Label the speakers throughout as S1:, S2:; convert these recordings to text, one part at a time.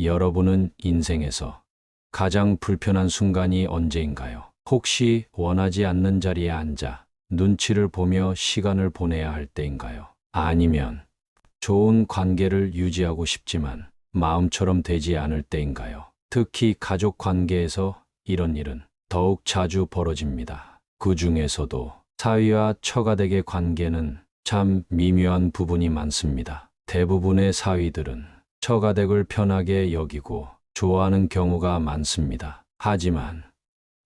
S1: 여러분은 인생에서 가장 불편한 순간이 언제인가요? 혹시 원하지 않는 자리에 앉아 눈치를 보며 시간을 보내야 할 때인가요? 아니면 좋은 관계를 유지하고 싶지만 마음처럼 되지 않을 때인가요? 특히 가족 관계에서 이런 일은 더욱 자주 벌어집니다. 그 중에서도 사위와 처가댁의 관계는 참 미묘한 부분이 많습니다. 대부분의 사위들은 처가댁을 편하게 여기고 좋아하는 경우가 많습니다. 하지만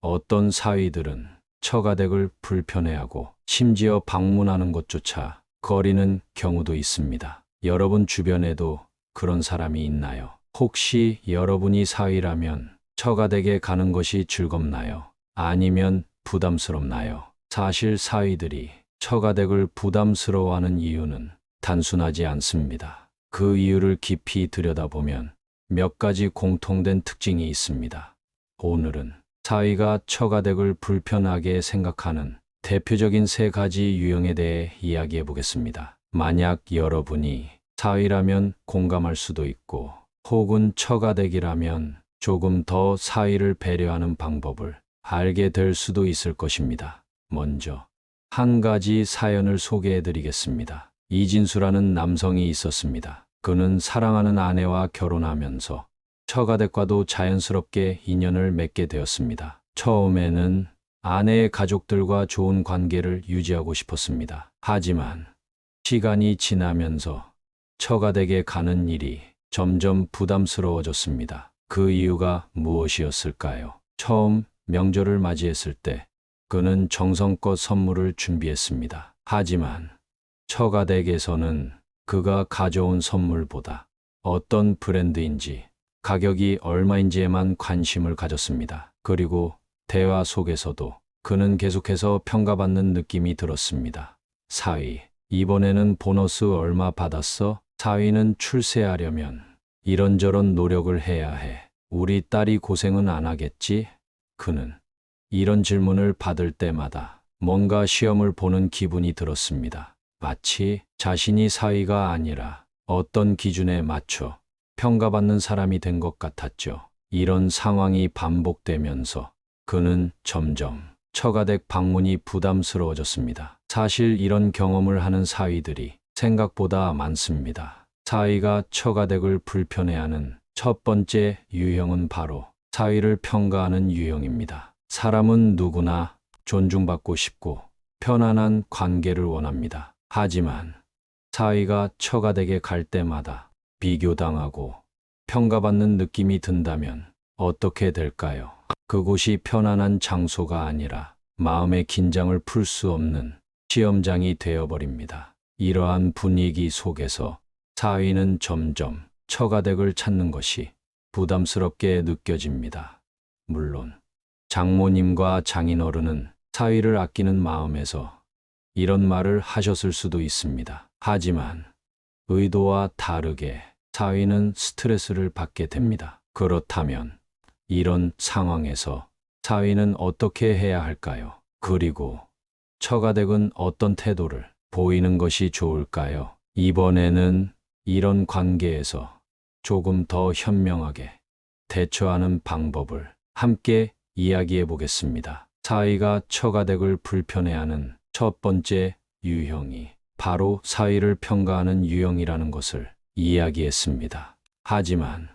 S1: 어떤 사위들은 처가댁을 불편해하고 심지어 방문하는 것조차 거리는 경우도 있습니다. 여러분 주변에도 그런 사람이 있나요? 혹시 여러분이 사위라면 처가댁에 가는 것이 즐겁나요? 아니면 부담스럽나요? 사실 사위들이 처가댁을 부담스러워하는 이유는 단순하지 않습니다. 그 이유를 깊이 들여다보면 몇 가지 공통된 특징이 있습니다. 오늘은 사위가 처가댁을 불편하게 생각하는 대표적인 세 가지 유형에 대해 이야기해 보겠습니다. 만약 여러분이 사위라면 공감할 수도 있고 혹은 처가댁이라면 조금 더 사위를 배려하는 방법을 알게 될 수도 있을 것입니다. 먼저 한 가지 사연을 소개해 드리겠습니다. 이진수라는 남성이 있었습니다. 그는 사랑하는 아내와 결혼하면서 처가댁과도 자연스럽게 인연을 맺게 되었습니다. 처음에는 아내의 가족들과 좋은 관계를 유지하고 싶었습니다. 하지만 시간이 지나면서 처가댁에 가는 일이 점점 부담스러워졌습니다. 그 이유가 무엇이었을까요? 처음 명절을 맞이했을 때 그는 정성껏 선물을 준비했습니다. 하지만 처가댁에서는 그가 가져온 선물보다 어떤 브랜드인지 가격이 얼마인지에만 관심을 가졌습니다. 그리고 대화 속에서도 그는 계속해서 평가받는 느낌이 들었습니다. 사위, 이번에는 보너스 얼마 받았어? 사위는 출세하려면 이런저런 노력을 해야 해. 우리 딸이 고생은 안 하겠지? 그는 이런 질문을 받을 때마다 뭔가 시험을 보는 기분이 들었습니다. 마치 자신이 사위가 아니라 어떤 기준에 맞춰 평가받는 사람이 된 것 같았죠. 이런 상황이 반복되면서 그는 점점 처가댁 방문이 부담스러워졌습니다. 사실 이런 경험을 하는 사위들이 생각보다 많습니다. 사위가 처가댁을 불편해하는 첫 번째 유형은 바로 사위를 평가하는 유형입니다. 사람은 누구나 존중받고 싶고 편안한 관계를 원합니다. 하지만 사위가 처가댁에 갈 때마다 비교당하고 평가받는 느낌이 든다면 어떻게 될까요? 그곳이 편안한 장소가 아니라 마음의 긴장을 풀 수 없는 시험장이 되어버립니다. 이러한 분위기 속에서 사위는 점점 처가댁을 찾는 것이 부담스럽게 느껴집니다. 물론 장모님과 장인어른은 사위를 아끼는 마음에서 이런 말을 하셨을 수도 있습니다. 하지만 의도와 다르게 사위는 스트레스를 받게 됩니다. 그렇다면 이런 상황에서 사위는 어떻게 해야 할까요? 그리고 처가댁은 어떤 태도를 보이는 것이 좋을까요? 이번에는 이런 관계에서 조금 더 현명하게 대처하는 방법을 함께 이야기해 보겠습니다. 사위가 처가댁을 불편해하는 첫 번째 유형이 바로 사위를 평가하는 유형이라는 것을 이야기했습니다. 하지만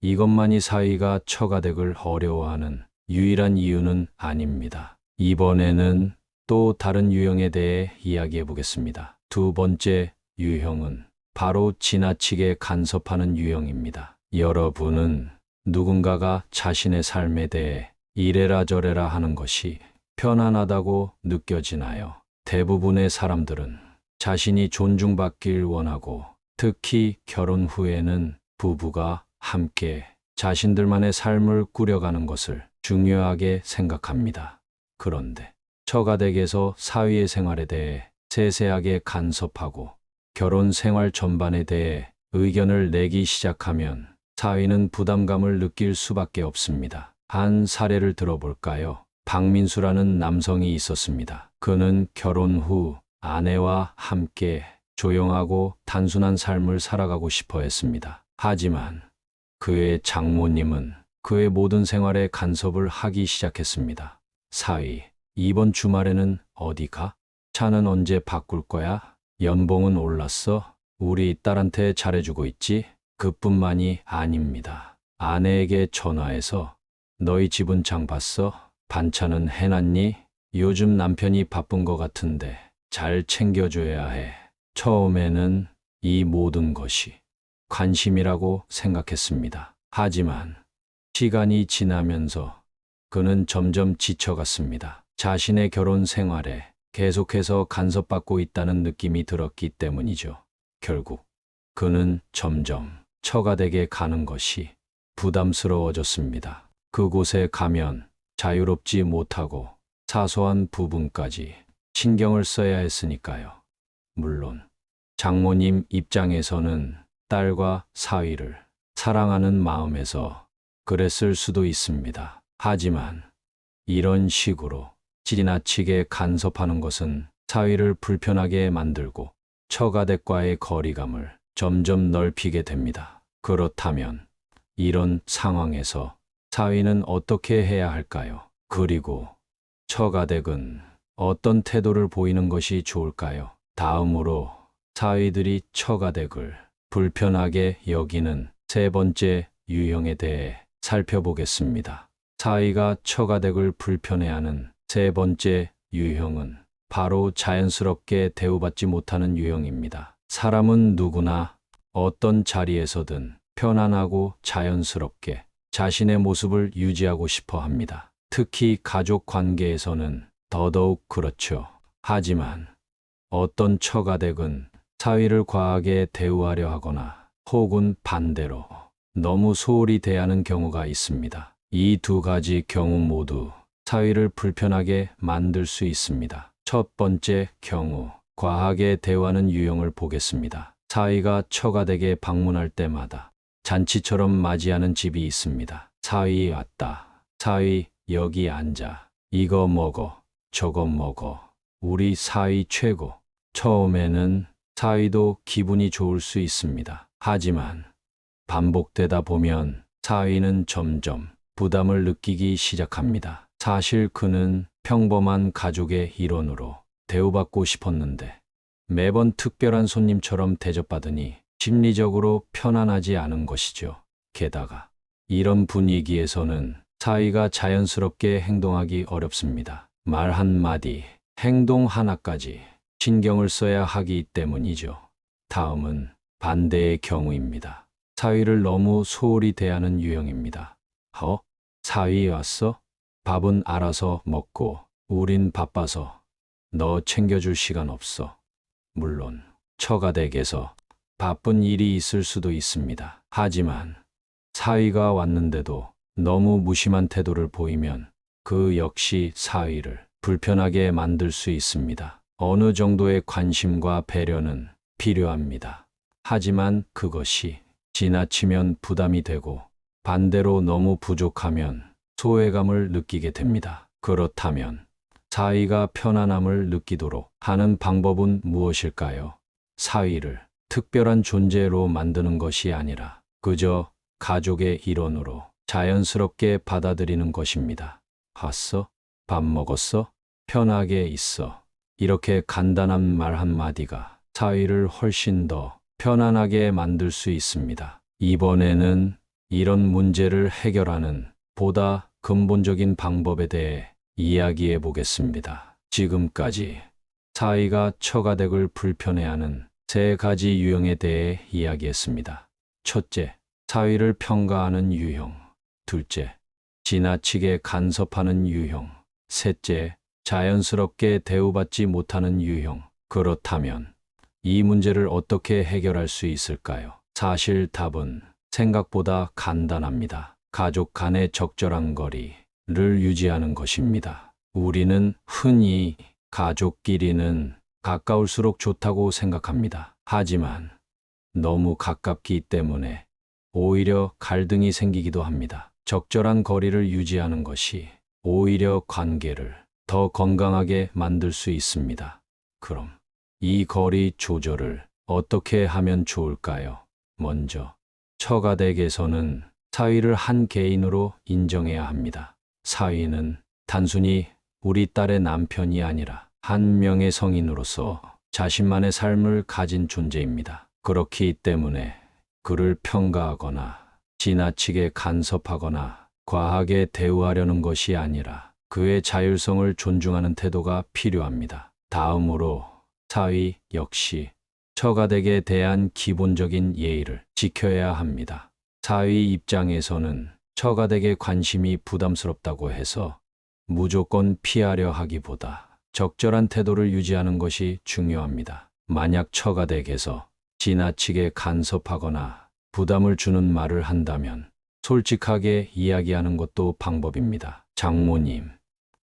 S1: 이것만이 사위가 처가댁을 어려워하는 유일한 이유는 아닙니다. 이번에는 또 다른 유형에 대해 이야기해 보겠습니다. 두 번째 유형은 바로 지나치게 간섭하는 유형입니다. 여러분은 누군가가 자신의 삶에 대해 이래라 저래라 하는 것이 편안하다고 느껴지나요? 대부분의 사람들은 자신이 존중받길 원하고 특히 결혼 후에는 부부가 함께 자신들만의 삶을 꾸려가는 것을 중요하게 생각합니다. 그런데 처가댁에서 사위의 생활에 대해 세세하게 간섭하고 결혼 생활 전반에 대해 의견을 내기 시작하면 사위는 부담감을 느낄 수밖에 없습니다. 한 사례를 들어볼까요? 박민수라는 남성이 있었습니다. 그는 결혼 후 아내와 함께 조용하고 단순한 삶을 살아가고 싶어 했습니다. 하지만 그의 장모님은 그의 모든 생활에 간섭을 하기 시작했습니다. 사위, 이번 주말에는 어디 가? 차는 언제 바꿀 거야? 연봉은 올랐어? 우리 딸한테 잘해주고 있지? 그뿐만이 아닙니다. 아내에게 전화해서 너희 집은 장 봤어? 반찬은 해놨니? 요즘 남편이 바쁜 것 같은데 잘 챙겨줘야 해. 처음에는 이 모든 것이 관심이라고 생각했습니다. 하지만 시간이 지나면서 그는 점점 지쳐갔습니다. 자신의 결혼 생활에 계속해서 간섭받고 있다는 느낌이 들었기 때문이죠. 결국 그는 점점 처가댁에 가는 것이 부담스러워졌습니다. 그곳에 가면 자유롭지 못하고 사소한 부분까지 신경을 써야 했으니까요. 물론 장모님 입장에서는 딸과 사위를 사랑하는 마음에서 그랬을 수도 있습니다. 하지만 이런 식으로 지나치게 간섭하는 것은 사위를 불편하게 만들고 처가댁과의 거리감을 점점 넓히게 됩니다. 그렇다면 이런 상황에서 사위는 어떻게 해야 할까요? 그리고 처가댁은 어떤 태도를 보이는 것이 좋을까요? 다음으로 사위들이 처가댁을 불편하게 여기는 세 번째 유형에 대해 살펴보겠습니다. 사위가 처가댁을 불편해하는 세 번째 유형은 바로 자연스럽게 대우받지 못하는 유형입니다. 사람은 누구나 어떤 자리에서든 편안하고 자연스럽게 자신의 모습을 유지하고 싶어 합니다. 특히 가족 관계에서는 더더욱 그렇죠. 하지만 어떤 처가댁은 사위를 과하게 대우하려 하거나 혹은 반대로 너무 소홀히 대하는 경우가 있습니다. 이 두 가지 경우 모두 사위를 불편하게 만들 수 있습니다. 첫 번째 경우, 과하게 대우하는 유형을 보겠습니다. 사위가 처가댁에 방문할 때마다 잔치처럼 맞이하는 집이 있습니다. 사위 왔다. 사위 여기 앉아. 이거 먹어. 저거 먹어. 우리 사위 최고. 처음에는 사위도 기분이 좋을 수 있습니다. 하지만 반복되다 보면 사위는 점점 부담을 느끼기 시작합니다. 사실 그는 평범한 가족의 일원으로 대우받고 싶었는데 매번 특별한 손님처럼 대접받으니 심리적으로 편안하지 않은 것이죠. 게다가 이런 분위기에서는 사위가 자연스럽게 행동하기 어렵습니다. 말 한마디, 행동 하나까지 신경을 써야 하기 때문이죠. 다음은 반대의 경우입니다. 사위를 너무 소홀히 대하는 유형입니다. 사위 왔어? 밥은 알아서 먹고 우린 바빠서 너 챙겨줄 시간 없어. 물론 처가댁에서 바쁜 일이 있을 수도 있습니다. 하지만 사위가 왔는데도 너무 무심한 태도를 보이면 그 역시 사위를 불편하게 만들 수 있습니다. 어느 정도의 관심과 배려는 필요합니다. 하지만 그것이 지나치면 부담이 되고 반대로 너무 부족하면 소외감을 느끼게 됩니다. 그렇다면 사위가 편안함을 느끼도록 하는 방법은 무엇일까요? 사위를 특별한 존재로 만드는 것이 아니라 그저 가족의 일원으로 자연스럽게 받아들이는 것입니다. 왔어? 밥 먹었어? 편하게 있어. 이렇게 간단한 말 한마디가 사위를 훨씬 더 편안하게 만들 수 있습니다. 이번에는 이런 문제를 해결하는 보다 근본적인 방법에 대해 이야기해 보겠습니다. 지금까지 사위가 처가댁을 불편해하는 세 가지 유형에 대해 이야기했습니다. 첫째, 사위를 평가하는 유형. 둘째, 지나치게 간섭하는 유형. 셋째, 자연스럽게 대우받지 못하는 유형. 그렇다면 이 문제를 어떻게 해결할 수 있을까요? 사실 답은 생각보다 간단합니다. 가족 간의 적절한 거리를 유지하는 것입니다. 우리는 흔히 가족끼리는 가까울수록 좋다고 생각합니다. 하지만 너무 가깝기 때문에 오히려 갈등이 생기기도 합니다. 적절한 거리를 유지하는 것이 오히려 관계를 더 건강하게 만들 수 있습니다. 그럼 이 거리 조절을 어떻게 하면 좋을까요? 먼저 처가댁에서는 사위를 한 개인으로 인정해야 합니다. 사위는 단순히 우리 딸의 남편이 아니라 한 명의 성인으로서 자신만의 삶을 가진 존재입니다. 그렇기 때문에 그를 평가하거나 지나치게 간섭하거나 과하게 대우하려는 것이 아니라 그의 자율성을 존중하는 태도가 필요합니다. 다음으로 사위 역시 처가댁에 대한 기본적인 예의를 지켜야 합니다. 사위 입장에서는 처가댁의 관심이 부담스럽다고 해서 무조건 피하려 하기보다 적절한 태도를 유지하는 것이 중요합니다. 만약 처가댁에서 지나치게 간섭하거나 부담을 주는 말을 한다면 솔직하게 이야기하는 것도 방법입니다. 장모님,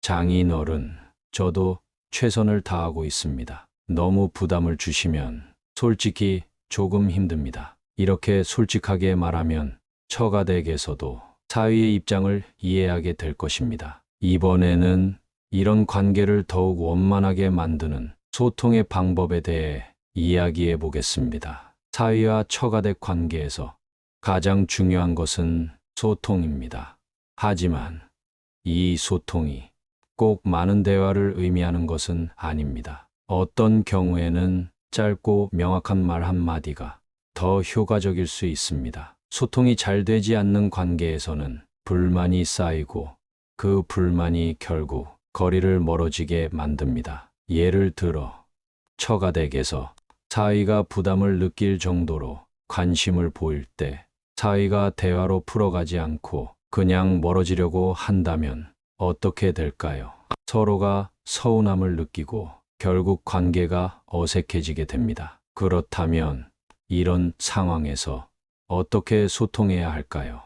S1: 장인어른, 저도 최선을 다하고 있습니다. 너무 부담을 주시면 솔직히 조금 힘듭니다. 이렇게 솔직하게 말하면 처가댁에서도 사위의 입장을 이해하게 될 것입니다. 이번에는 이런 관계를 더욱 원만하게 만드는 소통의 방법에 대해 이야기해 보겠습니다. 사위와 처가댁 관계에서 가장 중요한 것은 소통입니다. 하지만 이 소통이 꼭 많은 대화를 의미하는 것은 아닙니다. 어떤 경우에는 짧고 명확한 말 한마디가 더 효과적일 수 있습니다. 소통이 잘 되지 않는 관계에서는 불만이 쌓이고 그 불만이 결국 거리를 멀어지게 만듭니다. 예를 들어 처가댁에서 사위가 부담을 느낄 정도로 관심을 보일 때 사위가 대화로 풀어가지 않고 그냥 멀어지려고 한다면 어떻게 될까요? 서로가 서운함을 느끼고 결국 관계가 어색해지게 됩니다. 그렇다면 이런 상황에서 어떻게 소통해야 할까요?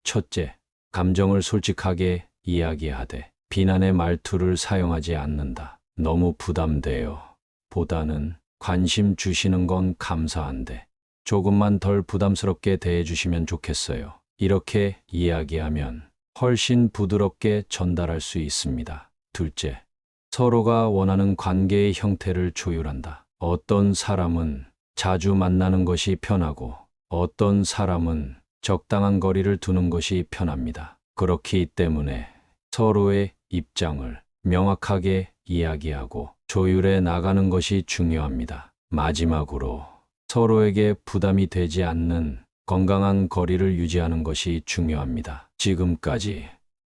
S1: 첫째, 감정을 솔직하게 이야기하되 비난의 말투를 사용하지 않는다. 너무 부담돼요. 보다는 관심 주시는 건 감사한데 조금만 덜 부담스럽게 대해주시면 좋겠어요. 이렇게 이야기하면 훨씬 부드럽게 전달할 수 있습니다. 둘째, 서로가 원하는 관계의 형태를 조율한다. 어떤 사람은 자주 만나는 것이 편하고 어떤 사람은 적당한 거리를 두는 것이 편합니다. 그렇기 때문에 서로의 입장을 명확하게 이야기하고 조율해 나가는 것이 중요합니다. 마지막으로 서로에게 부담이 되지 않는 건강한 거리를 유지하는 것이 중요합니다. 지금까지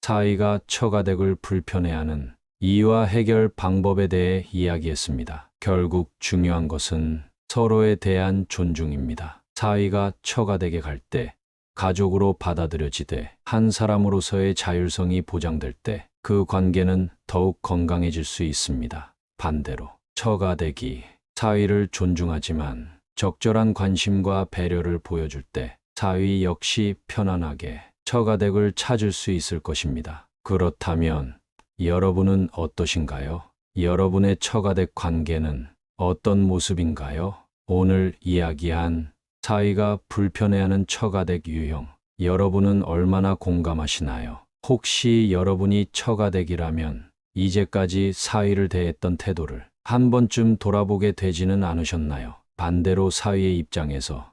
S1: 사위가 처가댁을 불편해하는 이유와 해결 방법에 대해 이야기했습니다. 결국 중요한 것은 서로에 대한 존중입니다. 사위가 처가댁에 갈 때 가족으로 받아들여지되 한 사람으로서의 자율성이 보장될 때 그 관계는 더욱 건강해질 수 있습니다. 반대로 처가댁이 사위를 존중하지만 적절한 관심과 배려를 보여줄 때 사위 역시 편안하게 처가댁을 찾을 수 있을 것입니다. 그렇다면 여러분은 어떠신가요? 여러분의 처가댁 관계는 어떤 모습인가요? 오늘 이야기한 사위가 불편해하는 처가댁 유형, 여러분은 얼마나 공감하시나요? 혹시 여러분이 처가댁이라면 이제까지 사위를 대했던 태도를 한 번쯤 돌아보게 되지는 않으셨나요? 반대로 사위의 입장에서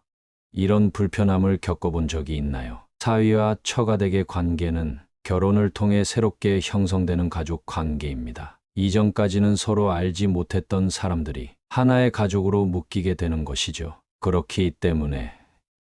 S1: 이런 불편함을 겪어본 적이 있나요? 사위와 처가댁의 관계는 결혼을 통해 새롭게 형성되는 가족 관계입니다. 이전까지는 서로 알지 못했던 사람들이 하나의 가족으로 묶이게 되는 것이죠. 그렇기 때문에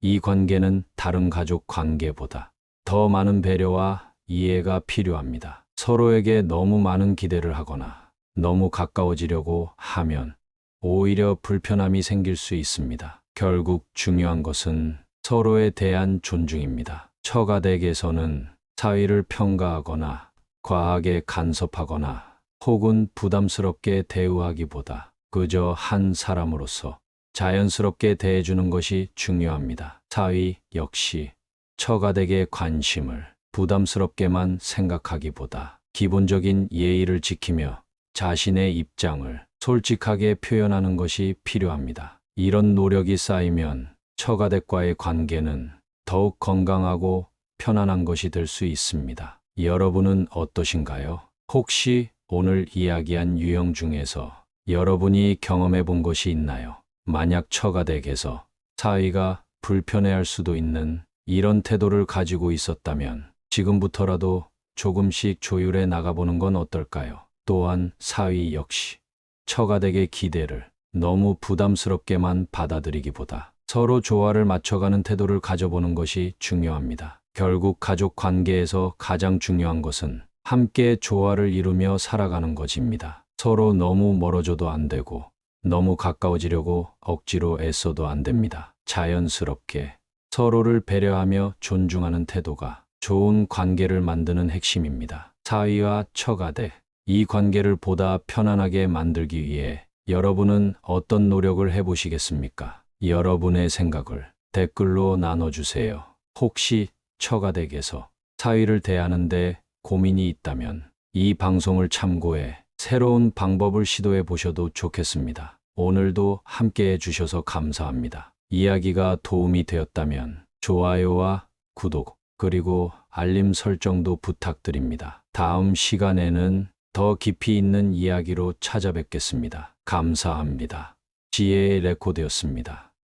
S1: 이 관계는 다른 가족 관계보다 더 많은 배려와 이해가 필요합니다. 서로에게 너무 많은 기대를 하거나 너무 가까워지려고 하면 오히려 불편함이 생길 수 있습니다. 결국 중요한 것은 서로에 대한 존중입니다. 처가댁에서는 사위를 평가하거나 과하게 간섭하거나 혹은 부담스럽게 대우하기보다 그저 한 사람으로서 자연스럽게 대해주는 것이 중요합니다. 사위 역시 처가댁의 관심을 부담스럽게만 생각하기보다 기본적인 예의를 지키며 자신의 입장을 솔직하게 표현하는 것이 필요합니다. 이런 노력이 쌓이면 처가댁과의 관계는 더욱 건강하고 편안한 것이 될 수 있습니다. 여러분은 어떠신가요? 혹시 오늘 이야기한 유형 중에서 여러분이 경험해 본 것이 있나요? 만약 처가댁에서 사위가 불편해할 수도 있는 이런 태도를 가지고 있었다면 지금부터라도 조금씩 조율해 나가보는 건 어떨까요? 또한 사위 역시 처가댁의 기대를 너무 부담스럽게만 받아들이기보다 서로 조화를 맞춰가는 태도를 가져보는 것이 중요합니다. 결국 가족 관계에서 가장 중요한 것은 함께 조화를 이루며 살아가는 것입니다. 서로 너무 멀어져도 안 되고 너무 가까워지려고 억지로 애써도 안 됩니다. 자연스럽게 서로를 배려하며 존중하는 태도가 좋은 관계를 만드는 핵심입니다. 사위와 처가댁, 이 관계를 보다 편안하게 만들기 위해 여러분은 어떤 노력을 해보시겠습니까? 여러분의 생각을 댓글로 나눠주세요. 혹시 처가댁에서 사위를 대하는데 고민이 있다면 이 방송을 참고해 새로운 방법을 시도해 보셔도 좋겠습니다. 오늘도 함께 해주셔서 감사합니다. 이야기가 도움이 되었다면 좋아요와 구독, 그리고 알림 설정도 부탁드립니다. 다음 시간에는 더 깊이 있는 이야기로 찾아뵙겠습니다. 감사합니다. 지혜의 레코드였습니다.